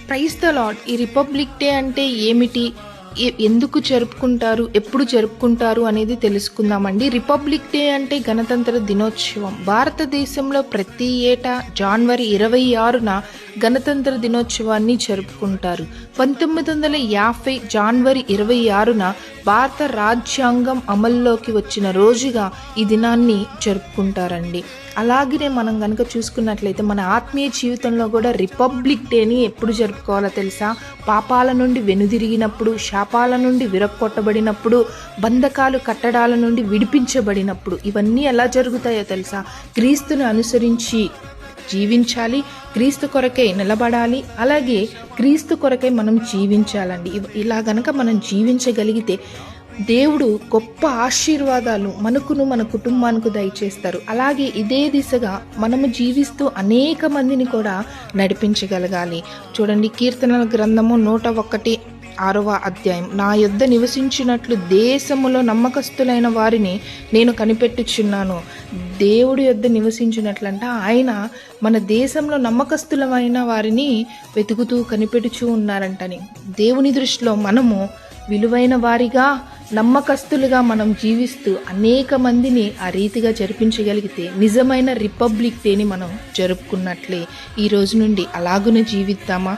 Praise the Lord. ఈ Republic Day అంటే ఏమిటి, ఎందుకు జరుపుకుంటారు, ఎప్పుడు జరుపుకుంటారు అనేది తెలుసుకుందామండి. రిపబ్లిక్ డే అంటే గణతంత్ర దినోత్సవం. భారతదేశంలో ప్రతి ఏటా జనవరి 26న గణతంత్ర దినోత్సవాన్ని జరుపుకుంటారు. 1950 జనవరి 26న భారత రాజ్యాంగం అమల్లోకి వచ్చిన రోజుగా ఈ దినాన్ని జరుపుకుంటారండి. అలాగనే మనం కనుక చూసుకున్నట్లయితే మన ఆత్మీయ జీవితంలో కూడా రిపబ్లిక్ డేని ఎప్పుడు జరుపుకోవాలో తెలుసా? పాపాల నుండి వెనుదిరిగినప్పుడు, శాపాల నుండి విరక్కొట్టబడినప్పుడు, బంధకాలు కట్టడాల నుండి విడిపించబడినప్పుడు. ఇవన్నీ ఎలా జరుగుతాయో తెలుసా? క్రీస్తుని అనుసరించి జీవించాలి, క్రీస్తు కొరకై నిలబడాలి, అలాగే క్రీస్తు కొరకై మనం జీవించాలండి. ఇలా గనక మనం జీవించగలిగితే దేవుడు గొప్ప ఆశీర్వాదాలు మనకును మన కుటుంబానికి దయచేస్తారు. అలాగే ఇదే దిశగా మనము జీవిస్తూ అనేక మందిని కూడా నడిపించగలగాలి. చూడండి, కీర్తనల గ్రంథము 101 అధ్యాయం. నా యొద్ద నివసించినట్లు దేశములో నమ్మకస్తులైన వారిని నేను కనిపెట్టుచున్నాను. దేవుడి యొద్ద నివసించినట్లంట ఆయన మన దేశంలో నమ్మకస్తులమైన వారిని వెతుకుతూ కనిపెట్టుచూ ఉన్నారంటని. దేవుని దృష్టిలో మనము విలువైన వారిగా, నమ్మకస్తులుగా మనం జీవిస్తూ అనేక మందిని ఆ రీతిగా జరిపించగలిగితే నిజమైన రిపబ్లిక్ డేని మనం జరుపుకున్నట్లే. ఈ రోజు నుండి అలాగునే జీవిద్దామా?